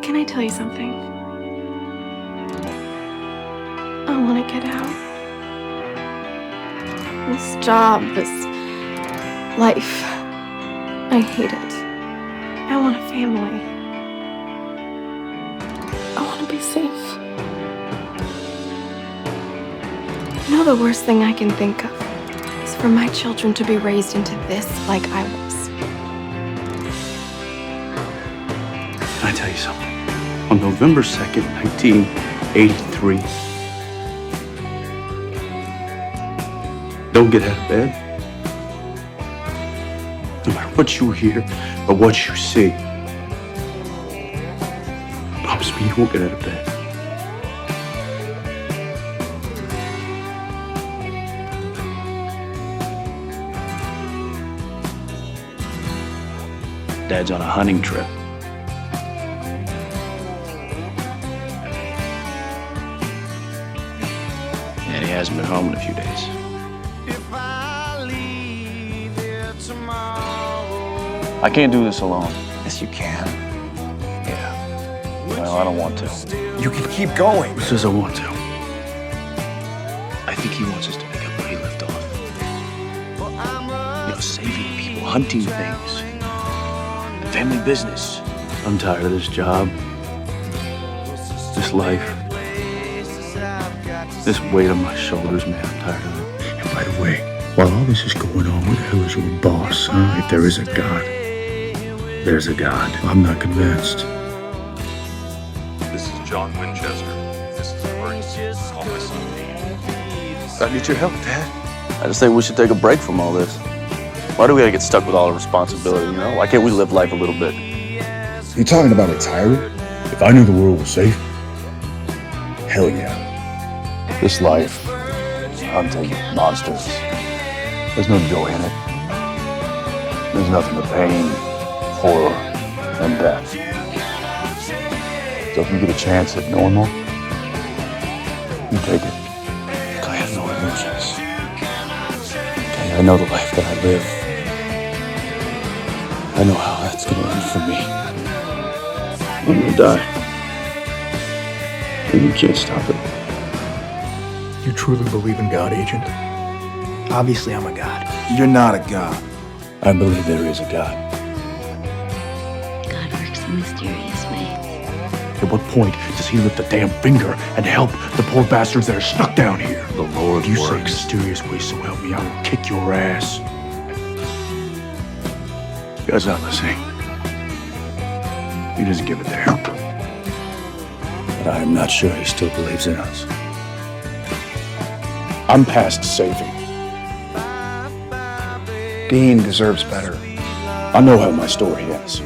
Can I tell you something? I want to get out. This job, this life, I hate it. I want a family. I want to be safe. You know, the worst thing I can think of is for my children to be raised into this like I was. Can I tell you something? On November 2nd, 1983, don't get out of bed. No matter what you hear or what you see, promise me you won't get out of bed. Dad's on a hunting trip. And he hasn't been home in a few days. I can't do this alone. Yes, you can. Yeah. Well, I don't want to. You can keep going. Who says I want to? I think he wants us to pick up where he left off. You know, saving people, hunting things. Family business. I'm tired of this job. This life. This weight on my shoulders, man. I'm tired of it. And by the way, while all this is going on, where the hell is your boss? Huh? If there is a God, there's a God. I'm not convinced. This is John Winchester. This is an emergency. Call my son Dean. I need your help, Dad. I just think we should take a break from all this. Why do we gotta get stuck with all the responsibility, you know? Why can't we live life a little bit? You talking about retiring? If I knew the world was safe, hell yeah. This life, hunting monsters, there's no joy in it. There's nothing but pain, horror, and death. So if you get a chance at normal, you take it. I have no illusions. Okay, I know the life that I live. I know how that's gonna end for me. I'm gonna die. And you can't stop it. You truly believe in God, Agent? Obviously, I'm a God. You're not a God. I believe there is a God. God works in mysterious ways. At what point does he lift a damn finger and help the poor bastards that are stuck down here? The Lord You say works. mysterious ways, so help me, I will kick your ass. You guys not listening. He doesn't give a damn. But I am not sure he still believes in us. I'm past saving. Dean deserves better. I know how my story ends.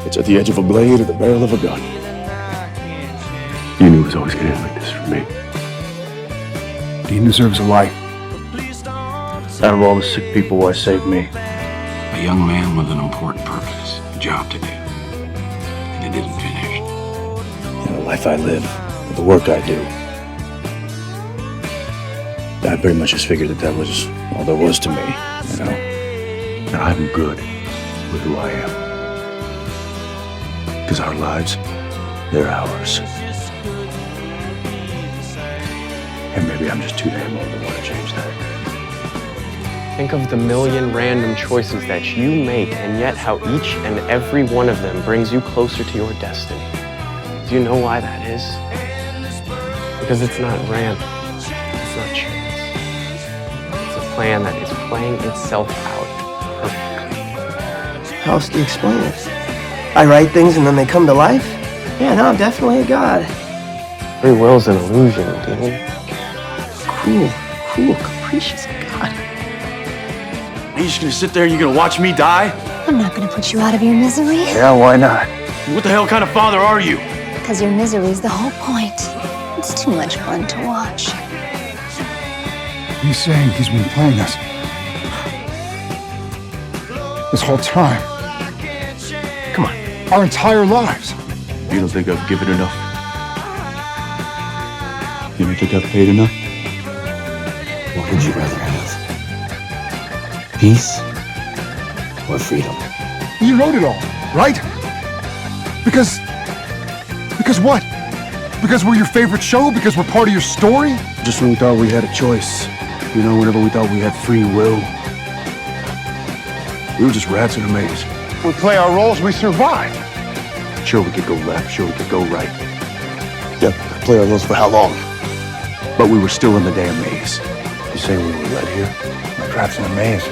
It's at the edge of a blade or the barrel of a gun. You knew it was always gonna end like this for me. Dean deserves a life. Out of all the sick people, why saved me? A young man with an important purpose, a job to do, and it isn't finished. In the life I live, with the work I do. I very much just figured that was all there was to me, you know? And I'm good with who I am. Because our lives, they're ours. And maybe I'm just too damn old to want to change that. Think of the million random choices that you make, and yet how each and every one of them brings you closer to your destiny. Do you know why that is? Because it's not random. It's not chance. It's a plan that is playing itself out perfectly. How else do you explain it? I write things and then they come to life? Yeah, no, I'm definitely a god. Free will's an illusion, Dean. Cruel, capricious god. Are you just gonna sit there and you're gonna watch me die? I'm not gonna put you out of your misery. Yeah, why not? What the hell kind of father are you? Because your misery is the whole point. It's too much fun to watch. He's saying he's been playing us this whole time. Come on. Our entire lives. You don't think I've given enough? You don't think I've paid enough? What would you rather have? Peace or freedom? You wrote it all, right? Because what? Because we're your favorite show? Because we're part of your story? Just when we thought we had a choice. You know, whenever we thought we had free will. We were just rats in a maze. We play our roles, we survive. Sure, we could go left, sure, we could go right. Yeah, play our roles for how long? But we were still in the damn maze. You say we were led here? We're trapped in a maze.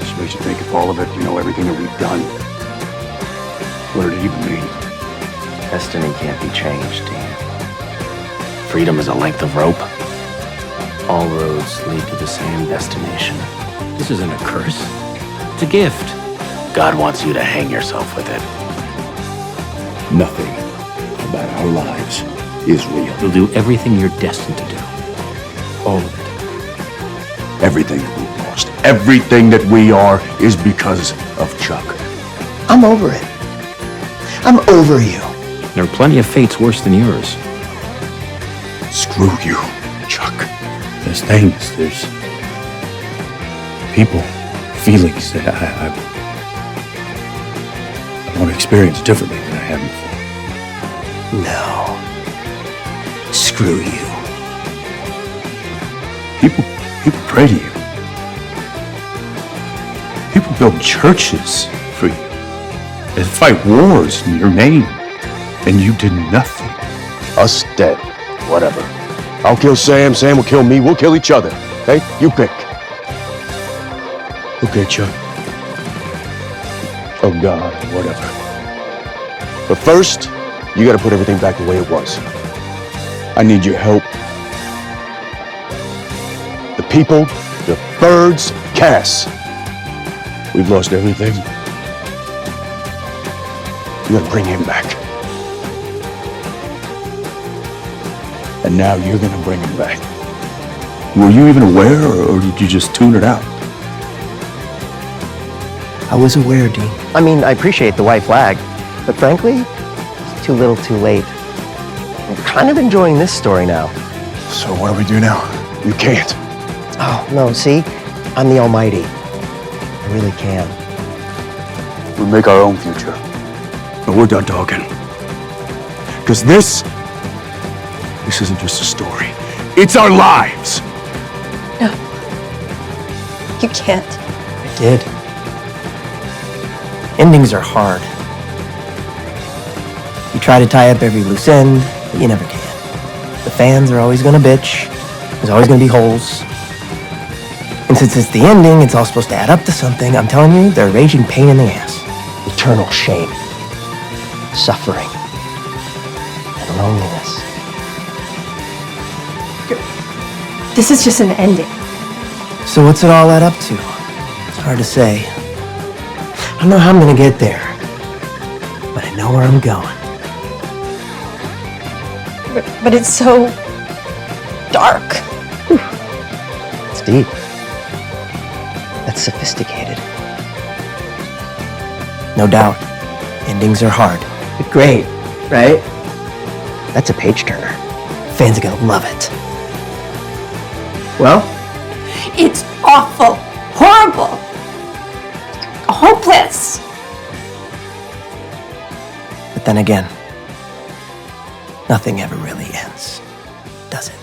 This makes you think of all of it, you know, everything that we've done. What did it even mean? Destiny can't be changed, Dean. Freedom is a length of rope. All roads lead to the same destination. This isn't a curse. It's a gift. God wants you to hang yourself with it. Nothing about our lives is real. You'll do everything you're destined to do. All of it. Everything that we've lost, everything that we are is because of Chuck. I'm over it. I'm over you. There are plenty of fates worse than yours. Screw you, Chuck. There's things, there's people, feelings that I want to experience differently than I have before. No. Screw you. People pray to you. People build churches for you. They fight wars in your name. And you did nothing. Us dead. Whatever. I'll kill Sam, Sam will kill me, we'll kill each other. Hey, you pick. Okay, Chuck. Oh, God, whatever. But first, you gotta put everything back the way it was. I need your help. The people, the birds, Cass. We've lost everything. You gotta bring him back. And now you're gonna bring him back. Were you even aware, or did you just tune it out? I was aware, Dean. I mean, I appreciate the white flag, but frankly, it's too little too late. I'm kind of enjoying this story now. So what do we do now? You can't. Oh, no, see? I'm the Almighty. I really can. We'll make our own future. But we're done talking. Because this isn't just a story. It's our lives. No. You can't. I did. Endings are hard. You try to tie up every loose end, but you never can. The fans are always gonna bitch. There's always gonna be holes. And since it's the ending, it's all supposed to add up to something. I'm telling you, they're a raging pain in the ass. Eternal shame. Suffering. And loneliness. This is just an ending. So what's it all add up to? It's hard to say. I don't know how I'm gonna get there, but I know where I'm going. But it's so dark. It's deep. That's sophisticated. No doubt, endings are hard, but great, right? That's a page turner. Fans are gonna love it. Well, It's awful. Horrible. Hopeless. but then again, nothing ever really ends, does it?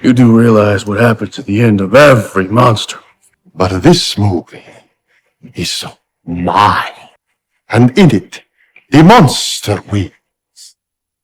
You do realize what happens at the end of every monster. But this movie is so mine. And in it, the monster we